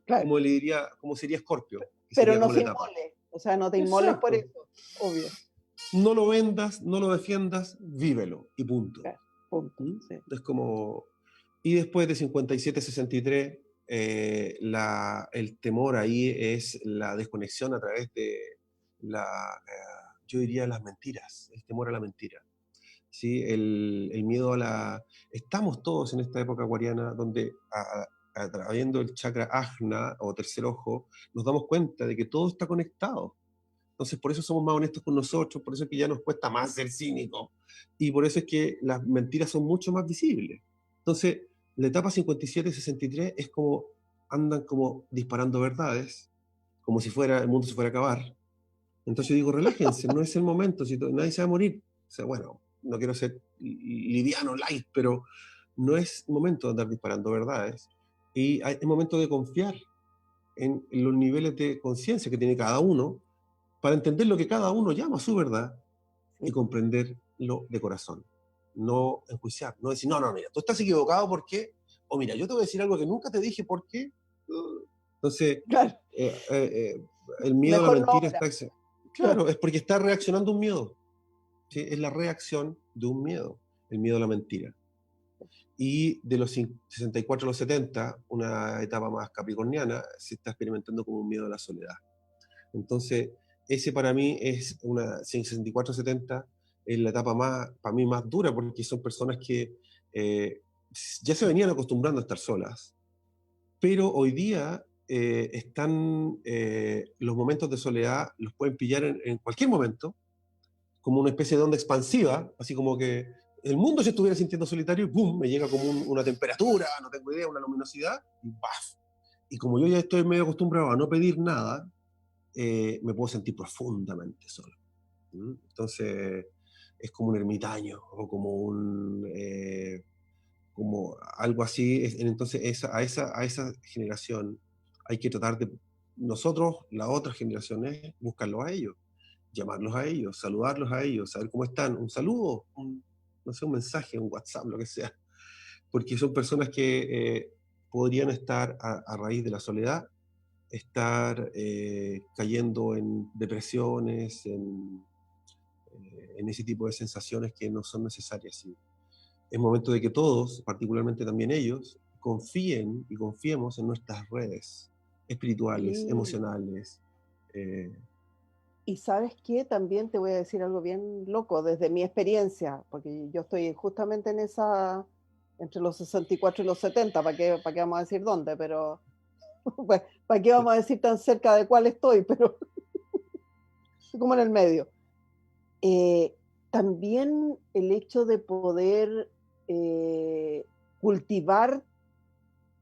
Claro,
Como le diría, como sería Scorpio, que
pero
sería
no
como la
se
etapa.
inmole, o sea, no te inmoles por
Exacto.
eso, obvio.
No lo vendas, no lo defiendas, vívelo y punto.
Claro, punto,
¿Mm?
sí.
Es como... Y después de 57-63, el temor ahí es la desconexión a través de yo diría las mentiras, el temor a la mentira. ¿sí? El miedo a la... Estamos todos en esta época acuariana donde, habiendo el chakra ajna o tercer ojo, nos damos cuenta de que todo está conectado. Entonces, por eso somos más honestos con nosotros, por eso es que ya nos cuesta más ser cínicos, y por eso es que las mentiras son mucho más visibles. Entonces, la etapa 57 y 63 es como, andan como disparando verdades, como si fuera, el mundo se fuera a acabar. Entonces yo digo, relájense, no es el momento, si nadie se va a morir. O sea, bueno, no quiero ser liviano, light, pero no es momento de andar disparando verdades. Y es momento de confiar en los niveles de conciencia que tiene cada uno para entender lo que cada uno llama su verdad y
Sí,
comprenderlo de corazón. No enjuiciar, no decir, no, no, mira, tú estás equivocado porque, o mira, yo te voy a decir algo que nunca te dije porque... Entonces,
claro,
eh, eh, eh, el miedo a la
mejor no
mentira
ahora.
está... Claro, es porque está reaccionando un miedo. ¿Sí? Es la reacción de un miedo, el miedo a la mentira. Y de los 64 a los 70, una etapa más capricorniana, se está experimentando como un miedo a la soledad. Entonces, ese para mí es una 64-70, es la etapa más, para mí más dura, porque son personas que eh, ya se venían acostumbrando a estar solas, pero hoy día los momentos de soledad los pueden pillar en cualquier momento, como una especie de onda expansiva, así como que el mundo se estuviera sintiendo solitario y ¡pum! Me llega como una temperatura, no tengo idea, una luminosidad, y ¡baf! Y como yo ya estoy medio acostumbrado a no pedir nada, me puedo sentir profundamente solo. ¿Mm? Entonces, es como un ermitaño o como algo así. Entonces, a esa generación hay que tratar de, nosotros, las otras generaciones, buscarlos a ellos, llamarlos a ellos, saludarlos a ellos, saber cómo están, un saludo, no sé, un mensaje, un WhatsApp, lo que sea, porque son personas que podrían estar a raíz de la soledad, estar cayendo en depresiones, en ese tipo de sensaciones que no son necesarias. ¿Sí? Es momento de que todos, particularmente también ellos, confíen y confiemos en nuestras redes espirituales,
Sí.
emocionales. eh,
Y sabes qué, también te voy a decir algo bien loco desde mi experiencia, porque yo estoy justamente en esa, entre los 64 y los 70, para qué vamos a decir dónde? Pero, pues, ¿para qué vamos a decir tan cerca de cuál estoy? Pero estoy como en el medio. Eh, También el hecho de poder eh, cultivar,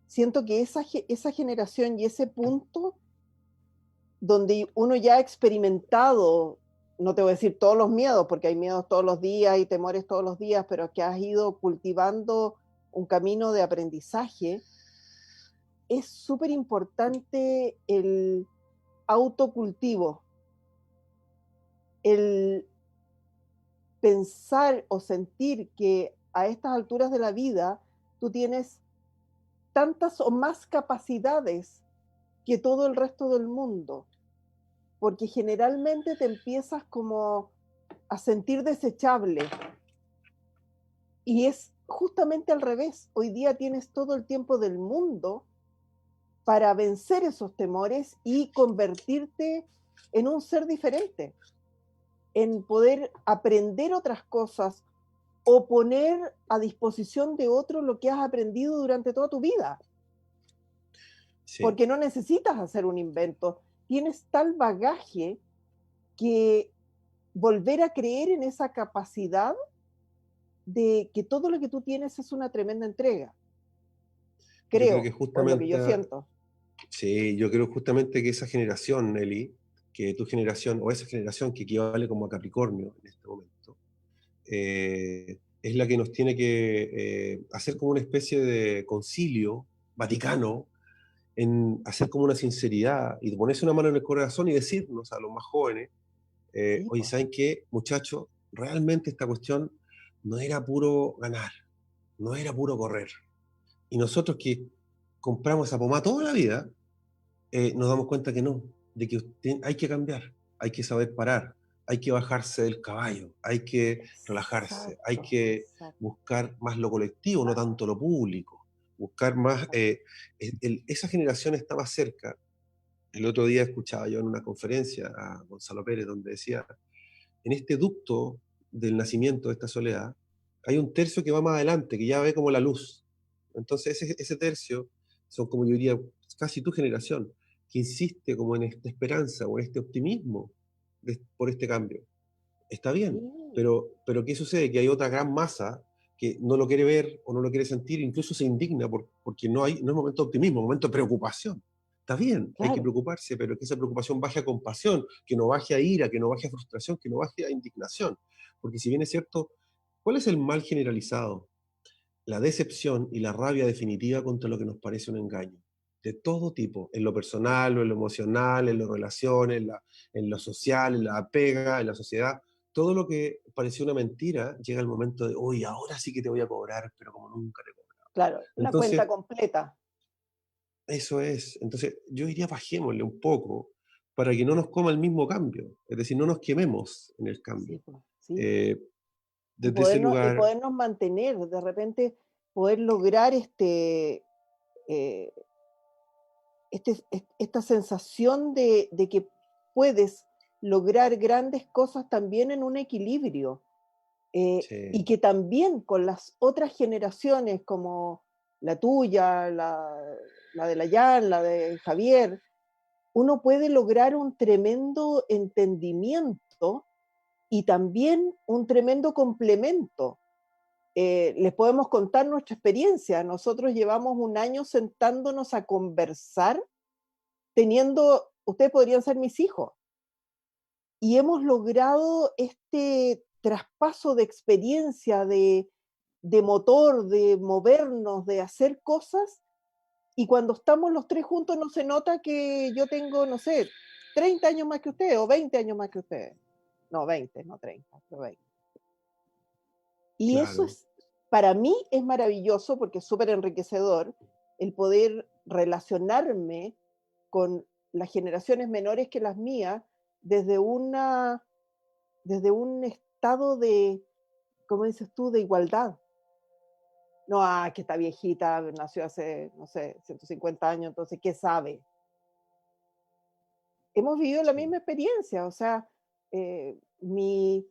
siento que esa generación y ese punto donde uno ya ha experimentado, no te voy a decir todos los miedos, porque hay miedos todos los días y temores todos los días, pero que has ido cultivando un camino de aprendizaje, es súper importante el autocultivo, el pensar o sentir que a estas alturas de la vida tú tienes tantas o más capacidades que todo el resto del mundo, porque generalmente te empiezas como a sentir desechable y es justamente al revés. Hoy día tienes todo el tiempo del mundo para vencer esos temores y convertirte en un ser diferente, en poder aprender otras cosas o poner a disposición de otro lo que has aprendido durante toda tu vida,
sí.
porque no necesitas hacer un invento, tienes tal bagaje que volver a creer en esa capacidad de que todo lo que tú tienes es una tremenda entrega,
Yo creo que
creo, o es lo que yo
justamente,
siento.
sí, yo creo justamente que esa generación, Nelly, que tu generación, o esa generación que equivale como a Capricornio en este momento, es la que nos tiene que hacer como una especie de concilio vaticano, en hacer como una sinceridad y ponerse una mano en el corazón y decirnos a los más jóvenes,
Sí,
oye,
pues,
¿saben qué, muchachos? Realmente esta cuestión no era puro ganar, no era puro correr. Y nosotros que compramos esa pomada toda la vida, nos damos cuenta que no, de que hay que cambiar, hay que saber parar, hay que bajarse del caballo, hay que relajarse, hay
exacto,
que
exacto,
buscar más lo colectivo, no tanto lo público, buscar más...
exacto.
esa generación está más cerca. El otro día escuchaba yo en una conferencia a Gonzalo Pérez donde decía, en este ducto del nacimiento de esta soledad, hay un tercio que va más adelante, que ya ve como la luz. Entonces ese tercio son, como yo diría, casi tu generación, que insiste como en esta esperanza o en este optimismo por este cambio. Está bien,
Sí,
pero ¿qué sucede? Que hay otra gran masa que no lo quiere ver o no lo quiere sentir, incluso se indigna porque no es momento de optimismo, es momento de preocupación. Está bien, hay que
claro.
preocuparse, pero que esa preocupación baje a compasión, que no baje a ira, que no baje a frustración, que no baje a indignación. Porque si bien es cierto, ¿cuál es el mal generalizado? La decepción y la rabia definitiva contra lo que nos parece un engaño. De todo tipo, en lo personal, o en lo emocional, en las relaciones, en lo social, en la pega, en la sociedad. Todo lo que parecía una mentira llega el momento de, uy, ahora sí que te voy a cobrar, pero como nunca te cobro.
Claro, la
Entonces,
cuenta completa.
eso es. Entonces, yo diría, bajémosle un poco para que no nos coma el mismo cambio. Es decir, no nos quememos en el
Sí,
cambio.
pues, sí.
Eh, Desde ese
Y
lugar,
podernos mantener, de repente poder lograr eh, esta sensación de que puedes lograr grandes cosas también en un equilibrio, y
sí,
que también con las otras generaciones como la tuya, la de la Jan, la de Javier, uno puede lograr un tremendo entendimiento y también un tremendo complemento. Les podemos contar nuestra experiencia. Nosotros llevamos un año sentándonos a conversar, ustedes podrían ser mis hijos, y hemos logrado este traspaso de experiencia, de motor, de movernos, de hacer cosas, y cuando estamos los tres juntos no se nota que yo tengo, no sé, 30 años más que ustedes o 20 años más que ustedes. No, 20, no 30, pero 20. Y eso
claro.
es, para mí es maravilloso porque es súper enriquecedor el poder relacionarme con las generaciones menores que las mías desde desde un estado de, ¿cómo dices tú?, de igualdad. No, que está viejita, nació hace, no sé, 150 años, entonces, ¿qué sabe? Hemos vivido la
Sí.
misma experiencia, o sea, eh, mi,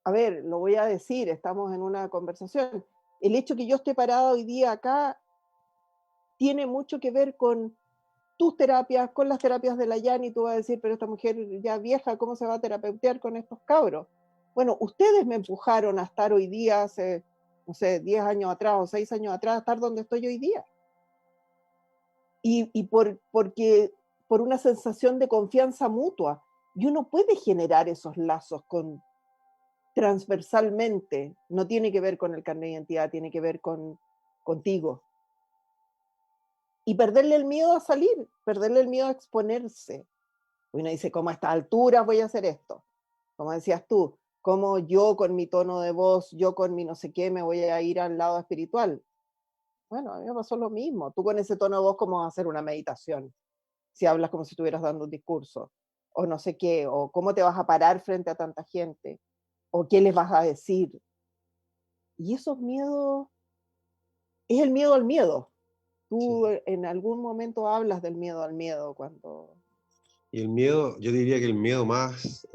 a ver, lo voy a decir, estamos en una conversación. El hecho que yo esté parado hoy día acá tiene mucho que ver con tus terapias, con las terapias de la Yani. Tú vas a decir, pero esta mujer ya vieja, ¿cómo se va a terapeutear con estos cabros? Bueno, ustedes me empujaron a estar hoy día, hace, no sé, 10 años atrás o 6 años atrás, a estar donde estoy hoy día. Porque por una sensación de confianza mutua. Y uno puede generar esos lazos transversalmente. No tiene que ver con el carnet de identidad, tiene que ver contigo. Y perderle el miedo a salir, perderle el miedo a exponerse. Uno dice, ¿cómo a estas alturas voy a hacer esto? Como decías tú, ¿cómo yo con mi tono de voz, yo con mi no sé qué, me voy a ir al lado espiritual? Bueno, a mí me pasó lo mismo. Tú con ese tono de voz, ¿cómo vas a hacer una meditación? Si hablas como si estuvieras dando un discurso, o no sé qué, o cómo te vas a parar frente a tanta gente, o qué les vas a decir. Y esos miedos, es el miedo al miedo. Tú
Sí.
en algún momento hablas del miedo al miedo cuando...
Y el miedo, yo diría que el miedo más,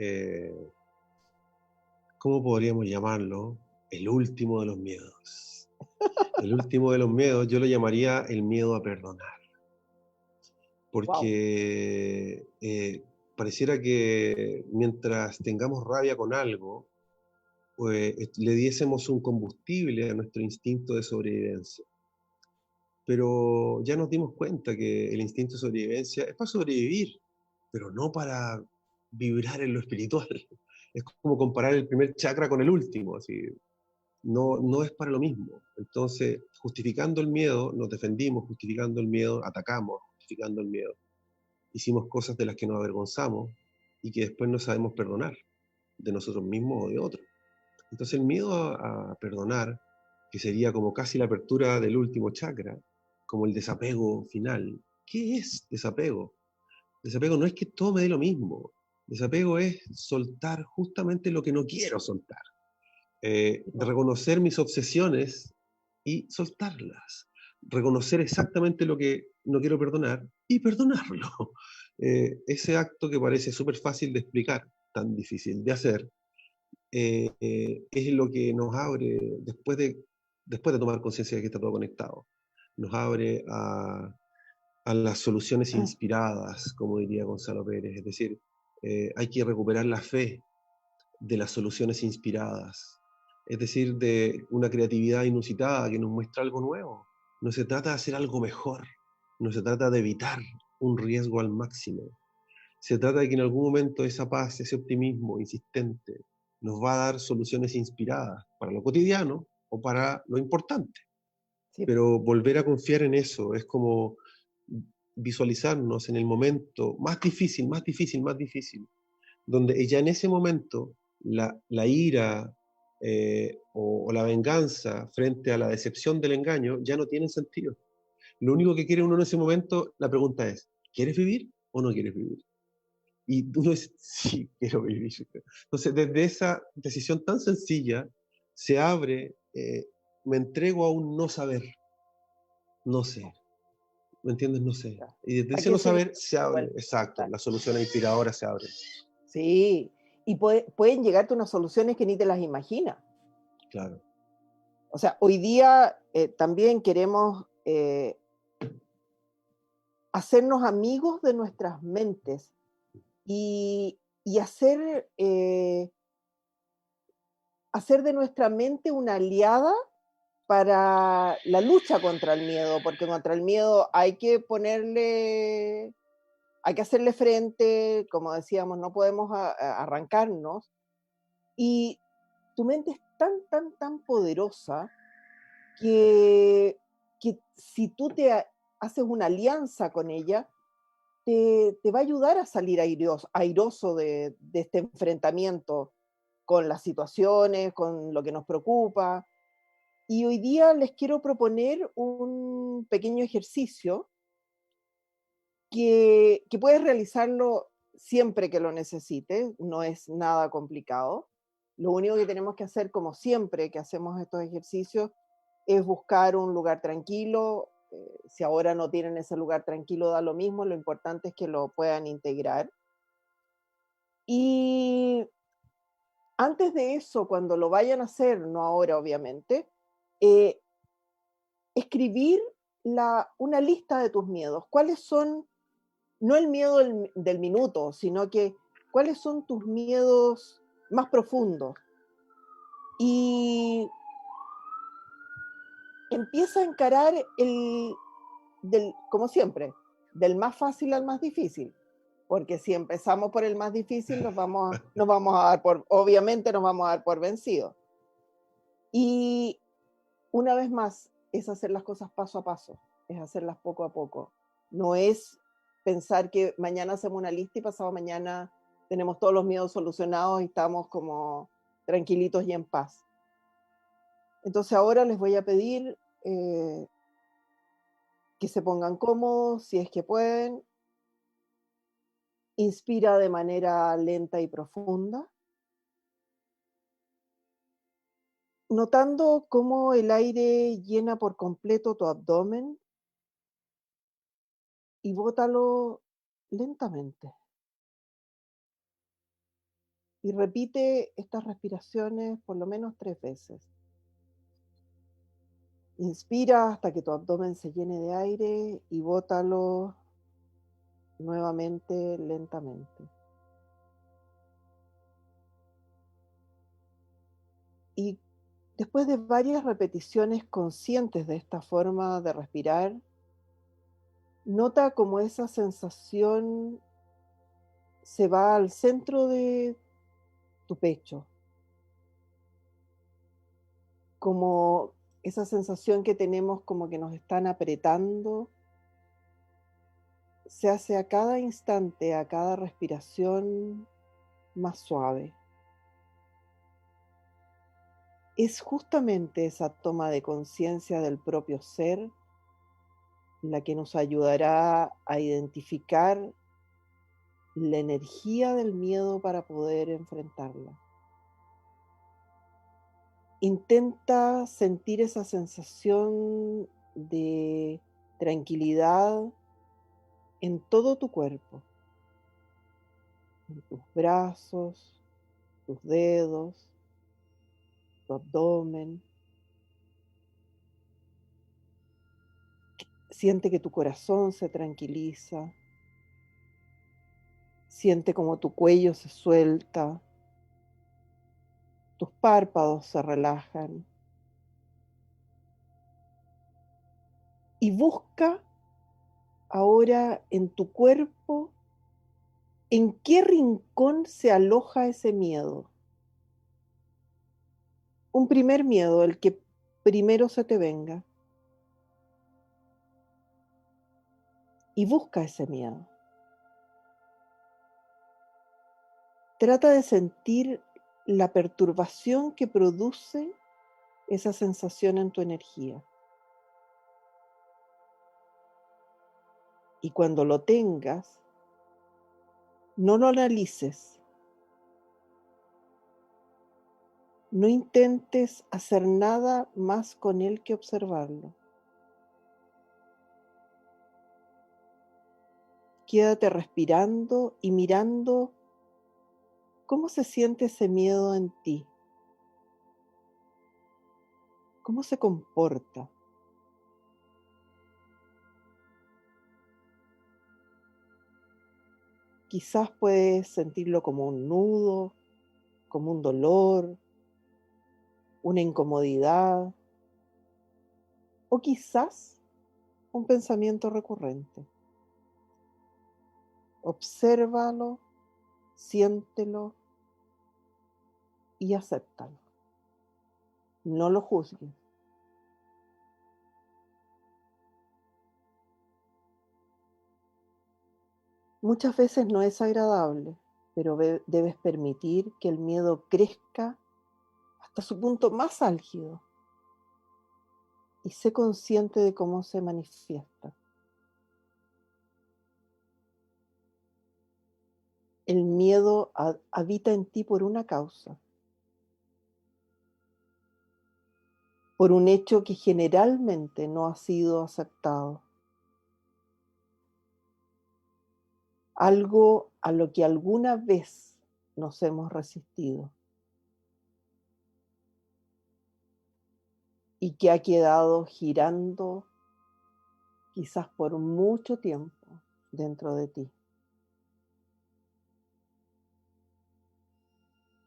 ¿cómo podríamos llamarlo? El último de los miedos. El último de los miedos yo lo llamaría el miedo a perdonar,
Wow.
porque pareciera que mientras tengamos rabia con algo, pues le diésemos un combustible a nuestro instinto de sobrevivencia. Pero ya nos dimos cuenta que el instinto de sobrevivencia es para sobrevivir, pero no para vibrar en lo espiritual. Es como comparar el primer chakra con el último, así, no es para lo mismo. Entonces, justificando el miedo, nos defendimos, justificando el miedo, atacamos, justificando el miedo. Hicimos cosas de las que nos avergonzamos y que después no sabemos perdonar, de nosotros mismos o de otros. Entonces, el miedo a perdonar, que sería como casi la apertura del último chakra, como el desapego final. ¿Qué es desapego? Desapego no es que todo me dé lo mismo. Desapego es soltar justamente lo que no quiero soltar. De reconocer mis obsesiones y soltarlas. Reconocer exactamente lo que no quiero perdonar y perdonarlo. Ese acto que parece súper fácil de explicar, tan difícil de hacer, es lo que nos abre, después de tomar conciencia de que está todo conectado, nos abre a las soluciones inspiradas, como diría Gonzalo Pérez. Es decir, hay que recuperar la fe de las soluciones inspiradas, es decir, de una creatividad inusitada que nos muestra algo nuevo. No se trata de hacer algo mejor, no se trata de evitar un riesgo al máximo. Se trata de que en algún momento esa paz, ese optimismo insistente, nos va a dar soluciones inspiradas para lo cotidiano o para lo importante.
Sí,
Pero volver a confiar en eso es como visualizarnos en el momento más difícil, más difícil, más difícil, donde ya en ese momento la ira o la venganza frente a la decepción del engaño ya no tiene sentido. Lo único que quiere uno en ese momento, la pregunta es, ¿quieres vivir o no quieres vivir? Y uno dice, sí, quiero vivir. Entonces, desde esa decisión tan sencilla, se abre, me entrego a un no saber, no sé, ¿me entiendes? No sé. Y desde
¿para
ese
qué
no
seguir
saber se
dando
abre,
vueltas?
exacto, las soluciones inspiradoras se abren.
Sí, y pueden llegarte unas soluciones que ni te las imaginas.
Claro.
O sea, hoy día también queremos hacernos amigos de nuestras mentes y hacer de nuestra mente una aliada para la lucha contra el miedo, porque contra el miedo hay que hacerle frente, como decíamos, no podemos arrancarnos. Y tu mente es tan, tan, tan poderosa que si tú haces una alianza con ella, te va a ayudar a salir airoso de este enfrentamiento con las situaciones, con lo que nos preocupa. Y hoy día les quiero proponer un pequeño ejercicio que puedes realizarlo siempre que lo necesites, no es nada complicado. Lo único que tenemos que hacer, como siempre que hacemos estos ejercicios, es buscar un lugar tranquilo. Si ahora no tienen ese lugar tranquilo, da lo mismo, lo importante es que lo puedan integrar. Y antes de eso, cuando lo vayan a hacer, no ahora obviamente, eh, escribir una lista de tus miedos. ¿Cuáles son, no el miedo del minuto, sino que cuáles son tus miedos más profundos? Y empieza a encarar como siempre, del más fácil al más difícil. Porque si empezamos por el más difícil, obviamente nos vamos a dar por vencidos. Y una vez más, es hacer las cosas paso a paso, es hacerlas poco a poco. No es pensar que mañana hacemos una lista y pasado mañana tenemos todos los miedos solucionados y estamos como tranquilitos y en paz. Entonces ahora les voy a pedir que se pongan cómodos, si es que pueden. Inspira de manera lenta y profunda, notando cómo el aire llena por completo tu abdomen y bótalo lentamente. Y repite estas respiraciones por lo menos 3 veces. Inspira hasta que tu abdomen se llene de aire y bótalo nuevamente lentamente. Y después de varias repeticiones conscientes de esta forma de respirar, nota cómo esa sensación se va al centro de tu pecho, como esa sensación que tenemos como que nos están apretando, se hace a cada instante, a cada respiración más suave. Es justamente esa toma de conciencia del propio ser la que nos ayudará a identificar la energía del miedo para poder enfrentarla. Intenta sentir esa sensación de tranquilidad en todo tu cuerpo, en tus brazos, tus dedos, tu abdomen. Siente que tu corazón se tranquiliza. Siente como tu cuello se suelta. Tus párpados se relajan. Y busca ahora en tu cuerpo en qué rincón se aloja ese miedo. Un primer miedo, el que primero se te venga. Y busca ese miedo. Trata de sentir la perturbación que produce esa sensación en tu energía. Y cuando lo tengas, no lo analices. No intentes hacer nada más con él que observarlo. Quédate respirando y mirando cómo se siente ese miedo en ti. ¿Cómo se comporta? Quizás puedes sentirlo como un nudo, como un dolor, una incomodidad o quizás un pensamiento recurrente. Obsérvalo, siéntelo y acéptalo. No lo juzgues. Muchas veces no es agradable, pero debes permitir que el miedo crezca hasta su punto más álgido y sé consciente de cómo se manifiesta. El miedo habita en ti por una causa, por un hecho que generalmente no ha sido aceptado, algo a lo que alguna vez nos hemos resistido y que ha quedado girando quizás por mucho tiempo dentro de ti.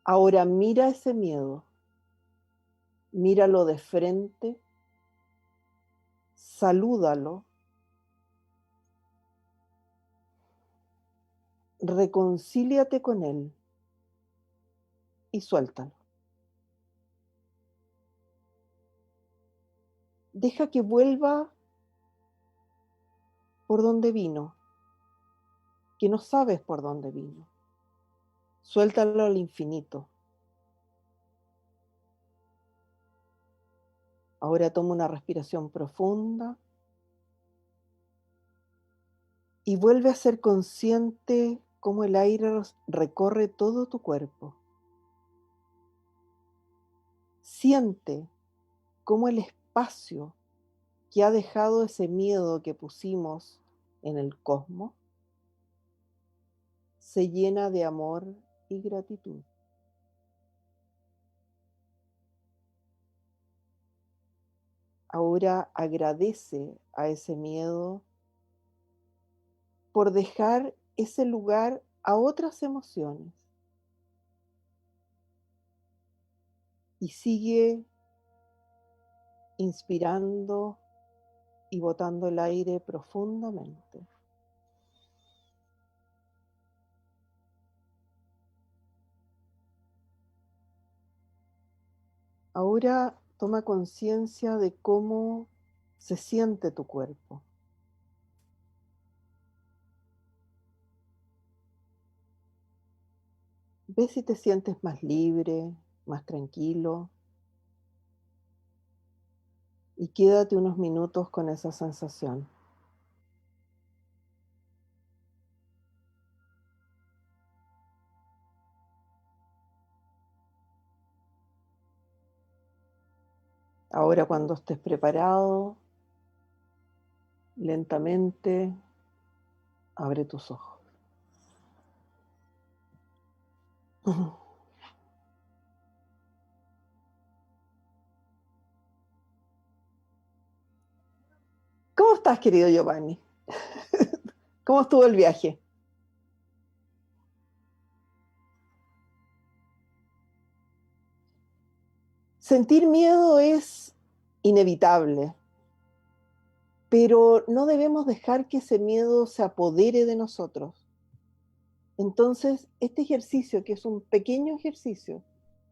Ahora mira ese miedo, míralo de frente, salúdalo, reconcíliate con él y suéltalo. Deja que vuelva por donde vino, que no sabes por dónde vino. Suéltalo al infinito. Ahora toma una respiración profunda y vuelve a ser consciente cómo el aire recorre todo tu cuerpo. Siente cómo el espacio que ha dejado ese miedo que pusimos en el cosmos se llena de amor y gratitud. Ahora agradece a ese miedo por dejar ese lugar a otras emociones y sigue inspirando y botando el aire profundamente. Ahora toma conciencia de cómo se siente tu cuerpo. Ve si te sientes más libre, más tranquilo y quédate unos minutos con esa sensación. Ahora cuando estés preparado, lentamente abre tus ojos. ¿Cómo estás, querido Giovanni? ¿Cómo estuvo el viaje? Sentir miedo es inevitable, pero no debemos dejar que ese miedo se apodere de nosotros. Entonces, este ejercicio, que es un pequeño ejercicio,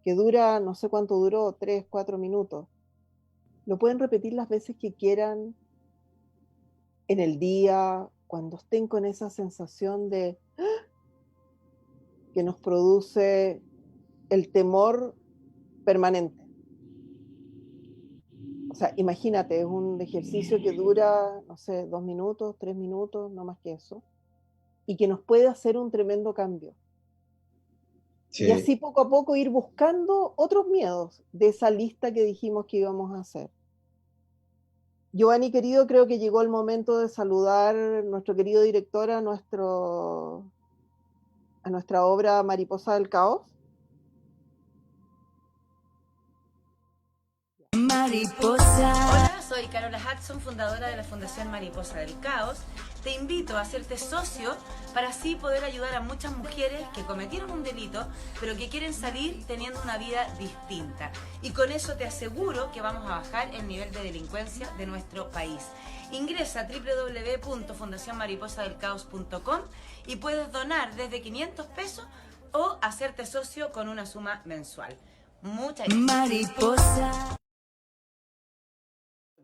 que dura, no sé cuánto duró, 3, 4 minutos, lo pueden repetir las veces que quieran en el día, cuando estén con esa sensación de que nos produce el temor permanente. O sea, imagínate, es un ejercicio que dura, no sé, 2 minutos, 3 minutos, no más que eso, y que nos puede hacer un tremendo cambio.
Sí.
Y así poco a poco ir buscando otros miedos de esa lista que dijimos que íbamos a hacer. Giovanni, querido, creo que llegó el momento de saludar a nuestro querido director a nuestra obra Mariposa del Caos.
Mariposa. Hola, soy Carola Hudson, fundadora de la Fundación Mariposa del Caos. Te invito a hacerte socio para así poder ayudar a muchas mujeres que cometieron un delito, pero que quieren salir teniendo una vida distinta. Y con eso te aseguro que vamos a bajar el nivel de delincuencia de nuestro país. Ingresa a www.fundacionmariposadelcaos.com y puedes donar desde 500 pesos o hacerte socio con una suma mensual. Muchas gracias. Mariposa.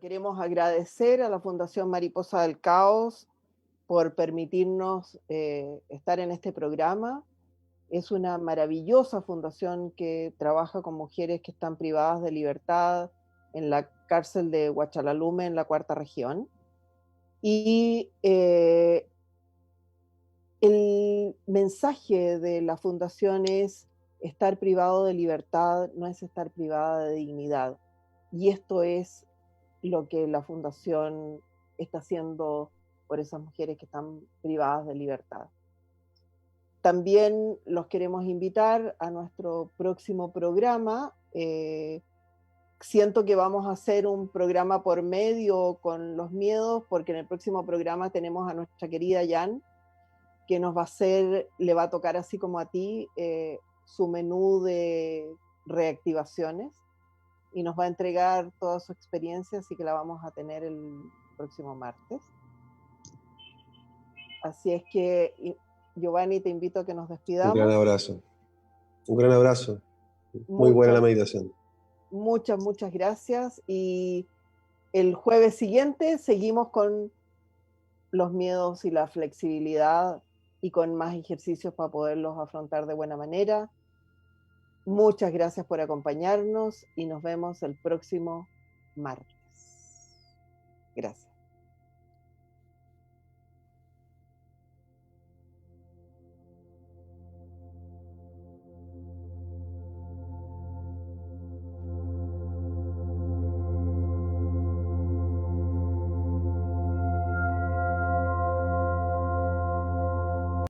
Queremos agradecer a la Fundación Mariposa del Caos por permitirnos estar en este programa. Es una maravillosa fundación que trabaja con mujeres que están privadas de libertad en la cárcel de Huachalalume, en la Cuarta Región. Y el mensaje de la fundación es: estar privado de libertad no es estar privada de dignidad. Y esto es lo que la fundación está haciendo por esas mujeres que están privadas de libertad. También los queremos invitar a nuestro próximo programa. Siento que vamos a hacer un programa por medio con los miedos, porque en el próximo programa tenemos a nuestra querida Jan, que nos va a hacer, le va a tocar así como a ti, su menú de reactivaciones, y nos va a entregar toda su experiencia, así que la vamos a tener el próximo martes. Así es que, Giovanni, te invito a que nos despidamos.
Un gran abrazo. Un gran abrazo. Muy buena la meditación.
Muchas gracias. Y el jueves siguiente seguimos con los miedos y la flexibilidad y con más ejercicios para poderlos afrontar de buena manera. Muchas gracias por acompañarnos y nos vemos el próximo martes. Gracias.